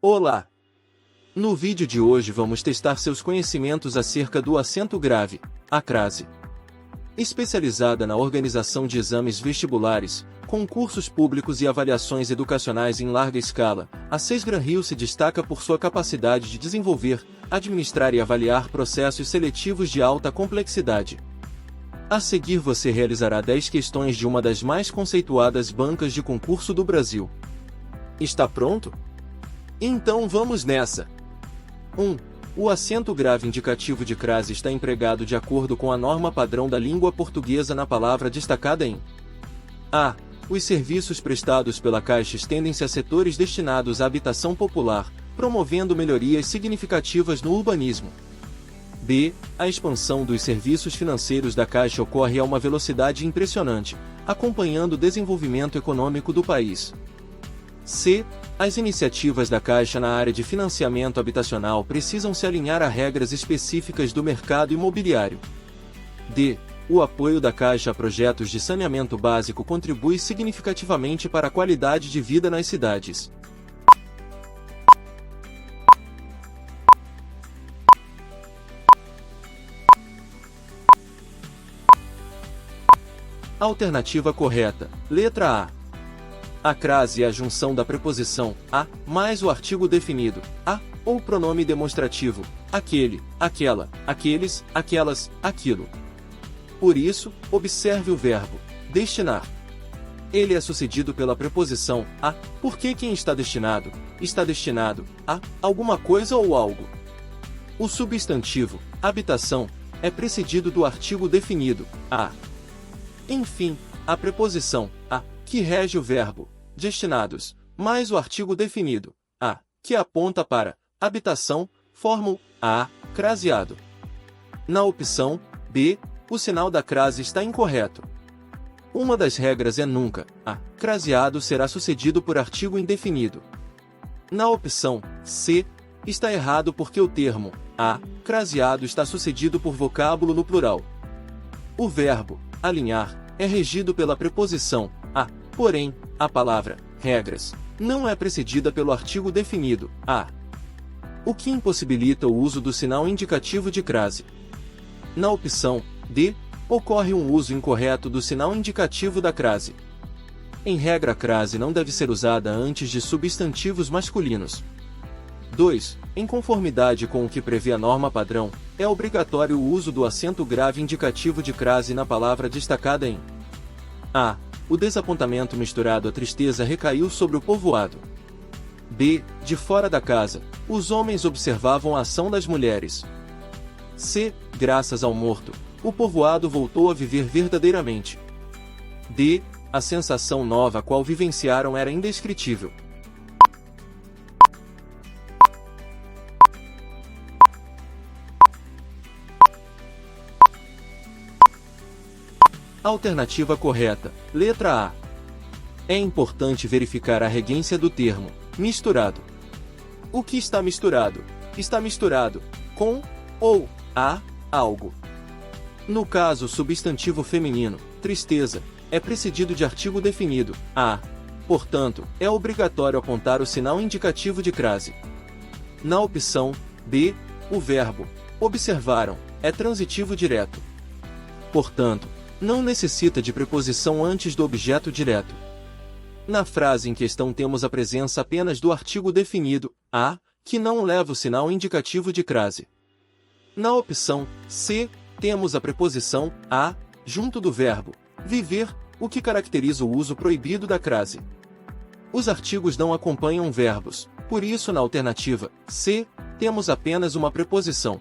Olá! No vídeo de hoje vamos testar seus conhecimentos acerca do acento grave, a crase. Especializada na organização de exames vestibulares, concursos públicos e avaliações educacionais em larga escala, a SESGran-Rio se destaca por sua capacidade de desenvolver, administrar e avaliar processos seletivos de alta complexidade. A seguir você realizará 10 questões de uma das mais conceituadas bancas de concurso do Brasil. Está pronto? Então vamos nessa! 1. O acento grave indicativo de crase está empregado de acordo com a norma padrão da língua portuguesa na palavra destacada em A. Os serviços prestados pela Caixa estendem-se a setores destinados à habitação popular, promovendo melhorias significativas no urbanismo. B. A expansão dos serviços financeiros da Caixa ocorre a uma velocidade impressionante, acompanhando o desenvolvimento econômico do país. C. As iniciativas da Caixa na área de financiamento habitacional precisam se alinhar a regras específicas do mercado imobiliário. D. O apoio da Caixa a projetos de saneamento básico contribui significativamente para a qualidade de vida nas cidades. Alternativa correta, letra A. A crase é a junção da preposição a mais o artigo definido, a, ou pronome demonstrativo, aquele, aquela, aqueles, aquelas, aquilo. Por isso, observe o verbo destinar. Ele é sucedido pela preposição a, porque quem está destinado a alguma coisa ou algo. O substantivo habitação é precedido do artigo definido, a. Enfim, a preposição a, que rege o verbo destinados, mais o artigo definido, a, que aponta para habitação, formam a craseado. Na opção B, o sinal da crase está incorreto. Uma das regras é nunca a craseado será sucedido por artigo indefinido. Na opção C, está errado porque o termo a craseado está sucedido por vocábulo no plural. O verbo alinhar é regido pela preposição a, porém, a palavra regras não é precedida pelo artigo definido, a. O que impossibilita o uso do sinal indicativo de crase. Na opção D, ocorre um uso incorreto do sinal indicativo da crase. Em regra, a crase não deve ser usada antes de substantivos masculinos. 2. Em conformidade com o que prevê a norma padrão, é obrigatório o uso do acento grave indicativo de crase na palavra destacada em A. O desapontamento misturado à tristeza recaiu sobre o povoado. B. De fora da casa, os homens observavam a ação das mulheres. C. Graças ao morto, o povoado voltou a viver verdadeiramente. D. A sensação nova a qual vivenciaram era indescritível. Alternativa correta, letra A. É importante verificar a regência do termo misturado. O que está misturado? Está misturado com ou a algo. No caso, o substantivo feminino, tristeza, é precedido de artigo definido, a. Portanto, é obrigatório apontar o sinal indicativo de crase. Na opção B, o verbo observaram é transitivo direto. Portanto, não necessita de preposição antes do objeto direto. Na frase em questão temos a presença apenas do artigo definido, a, que não leva o sinal indicativo de crase. Na opção C, temos a preposição a, junto do verbo viver, o que caracteriza o uso proibido da crase. Os artigos não acompanham verbos, por isso na alternativa C, temos apenas uma preposição.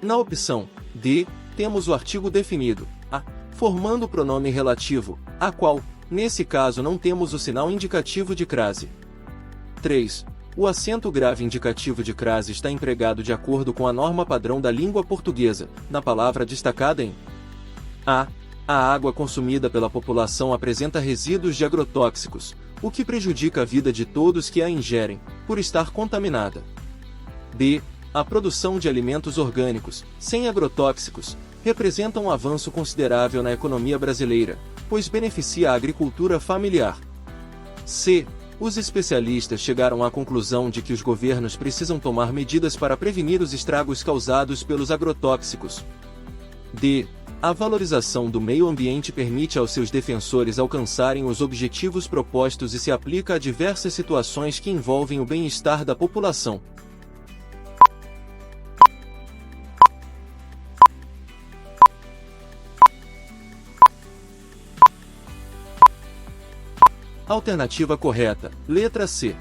Na opção D, temos o artigo definido, a, formando o pronome relativo, a qual, nesse caso não temos o sinal indicativo de crase. 3. O acento grave indicativo de crase está empregado de acordo com a norma padrão da língua portuguesa, na palavra destacada em A. A água consumida pela população apresenta resíduos de agrotóxicos, o que prejudica a vida de todos que a ingerem, por estar contaminada. B. A produção de alimentos orgânicos, sem agrotóxicos, representa um avanço considerável na economia brasileira, pois beneficia a agricultura familiar. C. Os especialistas chegaram à conclusão de que os governos precisam tomar medidas para prevenir os estragos causados pelos agrotóxicos. D. A valorização do meio ambiente permite aos seus defensores alcançarem os objetivos propostos e se aplica a diversas situações que envolvem o bem-estar da população. Alternativa correta, letra C.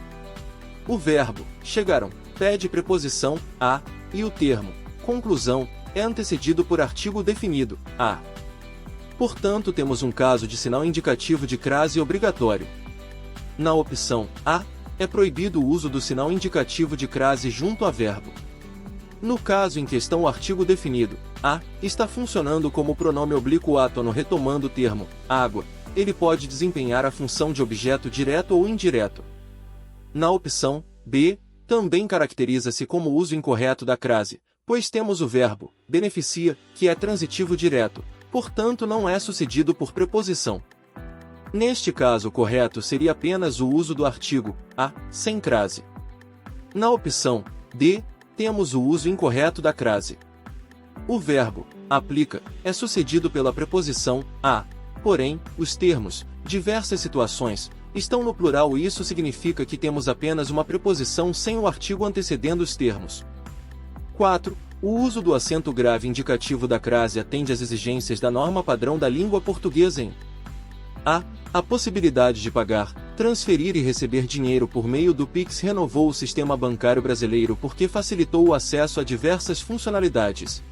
O verbo chegaram pede preposição a e o termo conclusão é antecedido por artigo definido a. Portanto, temos um caso de sinal indicativo de crase obrigatório. Na opção A, é proibido o uso do sinal indicativo de crase junto a verbo. No caso em questão, o artigo definido a está funcionando como pronome oblíquo átono, retomando o termo água. Ele pode desempenhar a função de objeto direto ou indireto. Na opção B, também caracteriza-se como uso incorreto da crase, pois temos o verbo beneficia, que é transitivo direto, portanto não é sucedido por preposição. Neste caso, o correto seria apenas o uso do artigo a, sem crase. Na opção D, temos o uso incorreto da crase. O verbo aplica é sucedido pela preposição a. Porém, os termos diversas situações estão no plural e isso significa que temos apenas uma preposição sem o artigo antecedendo os termos. 4. O uso do acento grave indicativo da crase atende às exigências da norma padrão da língua portuguesa em a. A possibilidade de pagar, transferir e receber dinheiro por meio do Pix renovou o sistema bancário brasileiro porque facilitou o acesso a diversas funcionalidades.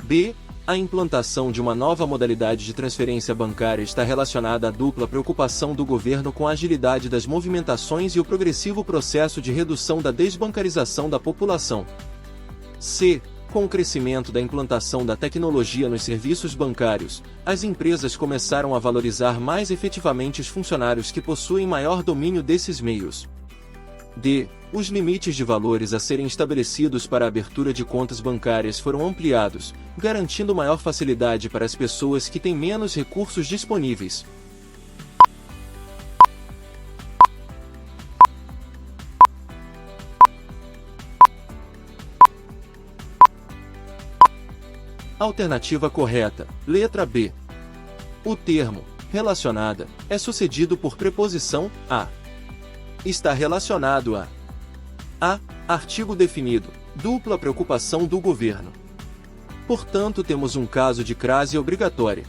B. A implantação de uma nova modalidade de transferência bancária está relacionada à dupla preocupação do governo com a agilidade das movimentações e o progressivo processo de redução da desbancarização da população. C. Com o crescimento da implantação da tecnologia nos serviços bancários, as empresas começaram a valorizar mais efetivamente os funcionários que possuem maior domínio desses meios. D. Os limites de valores a serem estabelecidos para a abertura de contas bancárias foram ampliados, garantindo maior facilidade para as pessoas que têm menos recursos disponíveis. Alternativa correta, letra B. O termo relacionada é sucedido por preposição a. Está relacionado a artigo definido, dupla preocupação do governo. Portanto, temos um caso de crase obrigatória.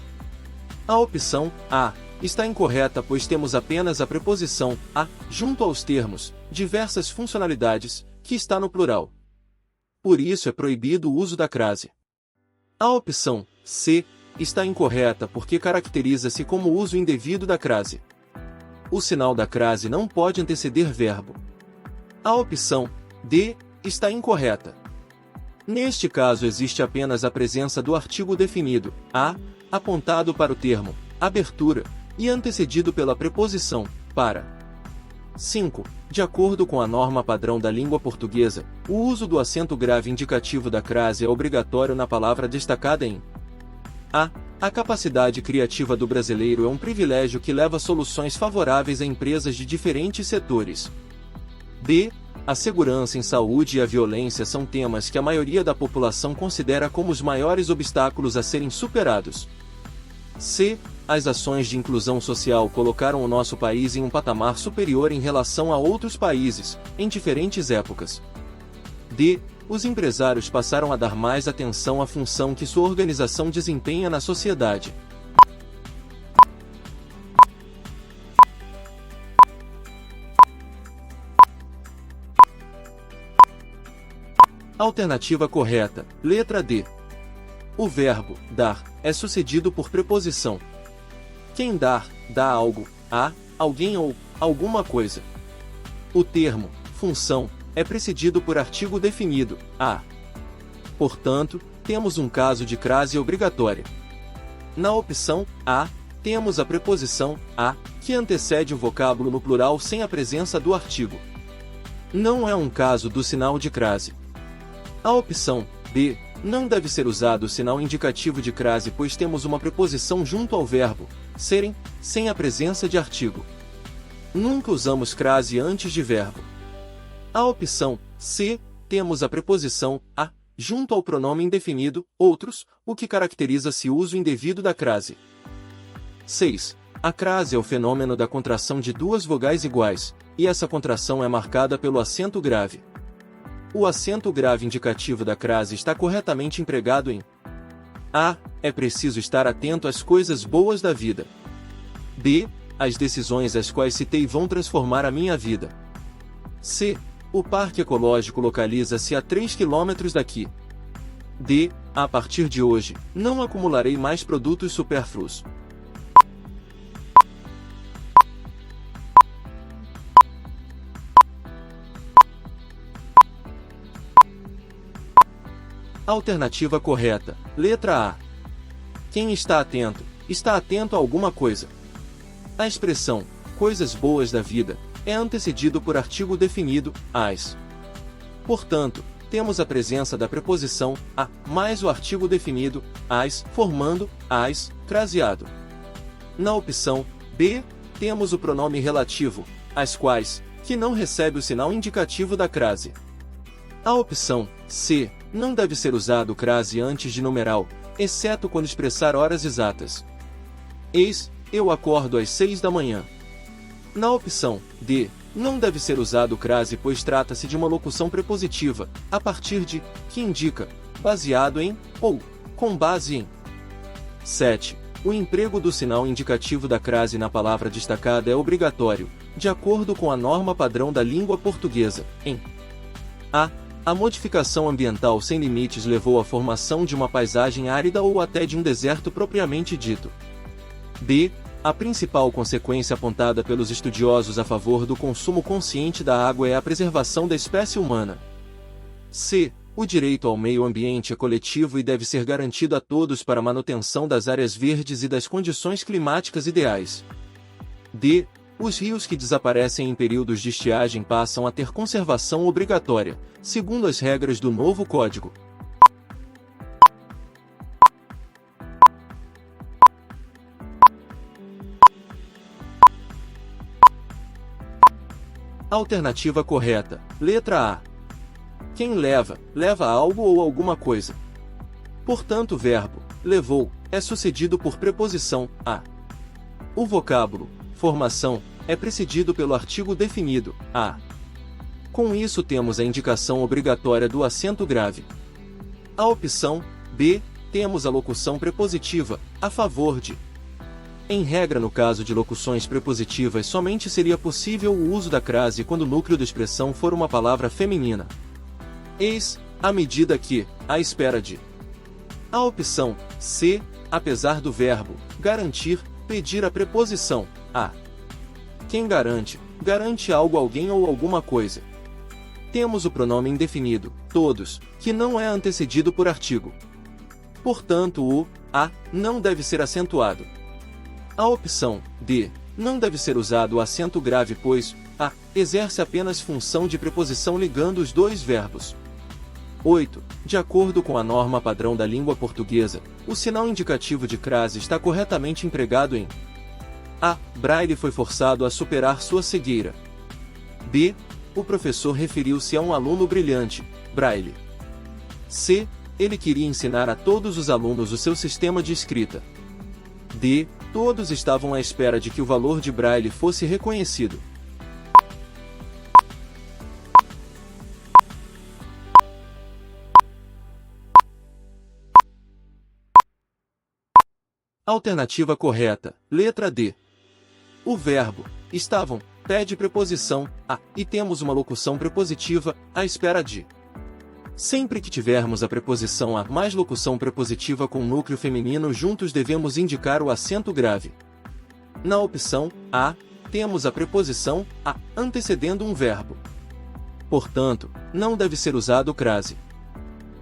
A opção A está incorreta, pois temos apenas a preposição a junto aos termos diversas funcionalidades, que está no plural. Por isso é proibido o uso da crase. A opção C está incorreta porque caracteriza-se como uso indevido da crase. O sinal da crase não pode anteceder verbo. A opção D está incorreta. Neste caso, existe apenas a presença do artigo definido a, apontado para o termo abertura e antecedido pela preposição para. 5. De acordo com a norma padrão da língua portuguesa, o uso do acento grave indicativo da crase é obrigatório na palavra destacada em a. A capacidade criativa do brasileiro é um privilégio que leva soluções favoráveis a empresas de diferentes setores. B. A segurança em saúde e a violência são temas que a maioria da população considera como os maiores obstáculos a serem superados. C. As ações de inclusão social colocaram o nosso país em um patamar superior em relação a outros países, em diferentes épocas. D. Os empresários passaram a dar mais atenção à função que sua organização desempenha na sociedade. Alternativa correta, letra D. O verbo dar é sucedido por preposição. Quem dar, dá algo, a, alguém ou alguma coisa. O termo função é precedido por artigo definido, a. Portanto, temos um caso de crase obrigatória. Na opção A, temos a preposição a, que antecede o vocábulo no plural sem a presença do artigo. Não é um caso do sinal de crase. A opção B, não deve ser usado o sinal indicativo de crase, pois temos uma preposição junto ao verbo serem, sem a presença de artigo. Nunca usamos crase antes de verbo. A opção C, temos a preposição a junto ao pronome indefinido, outros, o que caracteriza-se o uso indevido da crase. 6. A crase é o fenômeno da contração de duas vogais iguais, e essa contração é marcada pelo acento grave. O acento grave indicativo da crase está corretamente empregado em A. É preciso estar atento às coisas boas da vida. B. As decisões às quais citei vão transformar a minha vida. C. O parque ecológico localiza-se a 3 km daqui. D. A partir de hoje, não acumularei mais produtos supérfluos. Alternativa correta. Letra A. Quem está atento a alguma coisa. A expressão, coisas boas da vida, é antecedido por artigo definido, as. Portanto, temos a presença da preposição a mais o artigo definido, as, formando as, craseado. Na opção B, temos o pronome relativo, as quais, que não recebe o sinal indicativo da crase. A opção C, não deve ser usado crase antes de numeral, exceto quando expressar horas exatas. Eis, eu acordo às 6 da manhã. Na opção D, não deve ser usado crase pois trata-se de uma locução prepositiva, a partir de, que indica, baseado em, ou, com base em. 7. O emprego do sinal indicativo da crase na palavra destacada é obrigatório, de acordo com a norma padrão da língua portuguesa, em A. A modificação ambiental sem limites levou à formação de uma paisagem árida ou até de um deserto propriamente dito. B. A principal consequência apontada pelos estudiosos a favor do consumo consciente da água é a preservação da espécie humana. C. O direito ao meio ambiente é coletivo e deve ser garantido a todos para a manutenção das áreas verdes e das condições climáticas ideais. D. Os rios que desaparecem em períodos de estiagem passam a ter conservação obrigatória, segundo as regras do novo Código. Alternativa correta. Letra A. Quem leva, leva algo ou alguma coisa. Portanto, o verbo levou é sucedido por preposição a. O vocábulo formação é precedido pelo artigo definido a. Com isso temos a indicação obrigatória do acento grave. A opção B, temos a locução prepositiva a favor de. Em regra, no caso de locuções prepositivas, somente seria possível o uso da crase quando o núcleo da expressão for uma palavra feminina. Eis, à medida que, à espera de. A opção C, apesar do verbo garantir, pedir a preposição a. Quem garante, garante algo, alguém ou alguma coisa. Temos o pronome indefinido, todos, que não é antecedido por artigo. Portanto, o a não deve ser acentuado. A opção D, não deve ser usado o acento grave pois a exerce apenas função de preposição ligando os dois verbos. 8. De acordo com a norma padrão da língua portuguesa, o sinal indicativo de crase está corretamente empregado em A. Braille foi forçado a superar sua cegueira. B. O professor referiu-se a um aluno brilhante, Braille. C. Ele queria ensinar a todos os alunos o seu sistema de escrita. D. Todos estavam à espera de que o valor de Braille fosse reconhecido. Alternativa correta, letra D. O verbo estavam pede preposição a e temos uma locução prepositiva à espera de. Sempre que tivermos a preposição a mais locução prepositiva com núcleo feminino juntos devemos indicar o acento grave. Na opção A, temos a preposição a antecedendo um verbo. Portanto, não deve ser usado crase.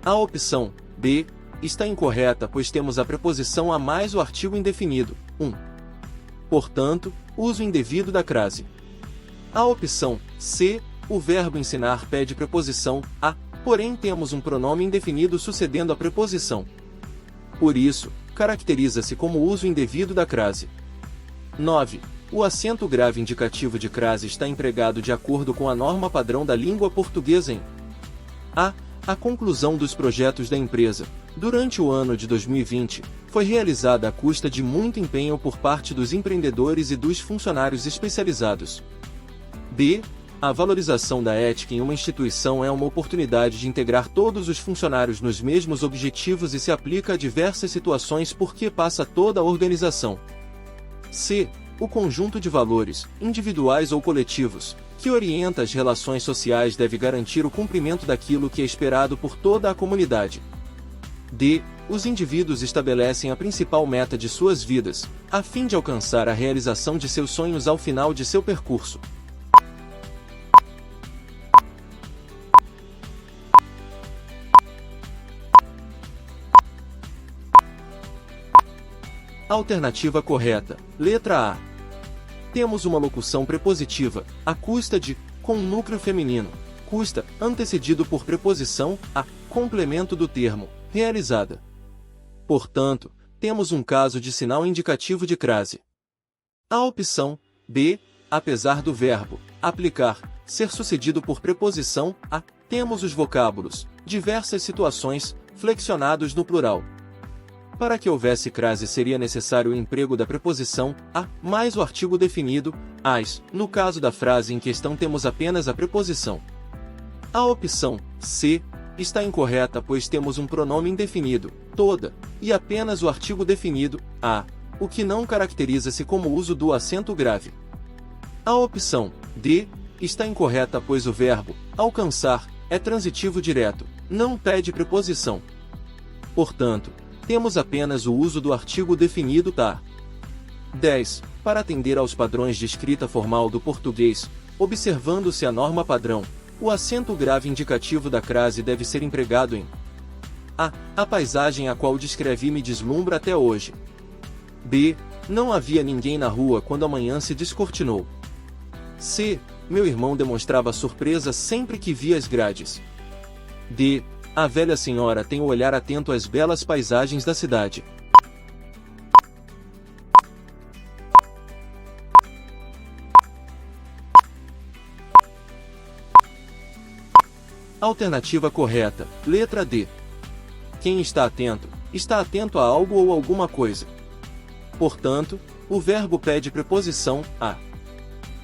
A opção B está incorreta pois temos a preposição a mais o artigo indefinido, um. Portanto, uso indevido da crase. A opção C, o verbo ensinar pede preposição a, porém temos um pronome indefinido sucedendo a preposição. Por isso, caracteriza-se como uso indevido da crase. 9. O acento grave indicativo de crase está empregado de acordo com a norma padrão da língua portuguesa em A. A conclusão dos projetos da empresa, durante o ano de 2020, foi realizada à custa de muito empenho por parte dos empreendedores e dos funcionários especializados. B. A valorização da ética em uma instituição é uma oportunidade de integrar todos os funcionários nos mesmos objetivos e se aplica a diversas situações porque passa toda a organização. C. O conjunto de valores, individuais ou coletivos, que orienta as relações sociais deve garantir o cumprimento daquilo que é esperado por toda a comunidade. D. Os indivíduos estabelecem a principal meta de suas vidas, a fim de alcançar a realização de seus sonhos ao final de seu percurso. Alternativa correta, letra A. Temos uma locução prepositiva, à custa de, com núcleo feminino, custa, antecedido por preposição, a, complemento do termo, realizada. Portanto, temos um caso de sinal indicativo de crase. A opção, B, apesar do verbo, aplicar, ser sucedido por preposição, a, temos os vocábulos, diversas situações, flexionados no plural. Para que houvesse crase seria necessário o emprego da preposição a mais o artigo definido, as. No caso da frase em questão temos apenas a preposição. A opção C está incorreta pois temos um pronome indefinido, toda, e apenas o artigo definido, a, o que não caracteriza-se como uso do acento grave. A opção D está incorreta pois o verbo alcançar é transitivo direto, não pede preposição. Portanto, temos apenas o uso do artigo definido tá. 10. Para atender aos padrões de escrita formal do português, observando-se a norma padrão, o acento grave indicativo da crase deve ser empregado em A. A paisagem a qual descrevi me deslumbra até hoje. B. Não havia ninguém na rua quando a manhã se descortinou. C. Meu irmão demonstrava surpresa sempre que via as grades. D. A velha senhora tem o olhar atento às belas paisagens da cidade. Alternativa correta, letra D. Quem está atento a algo ou alguma coisa. Portanto, o verbo pede preposição a.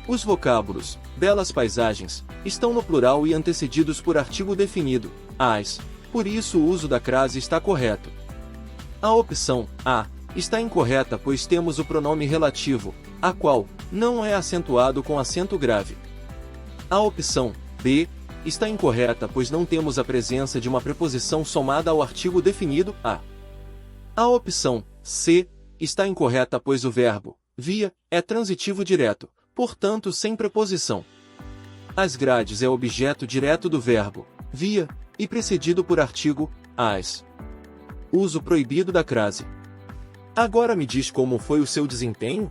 Os vocábulos, belas paisagens, estão no plural e antecedidos por artigo definido, as. Por isso o uso da crase está correto. A opção A está incorreta pois temos o pronome relativo, a qual não é acentuado com acento grave. A opção B está incorreta pois não temos a presença de uma preposição somada ao artigo definido, a. A opção C está incorreta pois o verbo via é transitivo direto, portanto sem preposição. As grades é objeto direto do verbo via e precedido por artigo as. Uso proibido da crase. Agora me diz como foi o seu desempenho?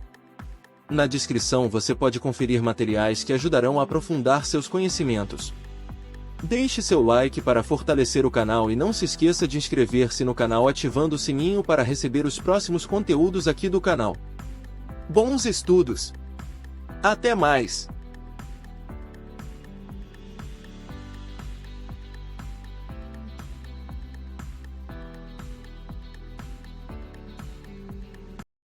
Na descrição você pode conferir materiais que ajudarão a aprofundar seus conhecimentos. Deixe seu like para fortalecer o canal e não se esqueça de inscrever-se no canal ativando o sininho para receber os próximos conteúdos aqui do canal. Bons estudos! Até mais!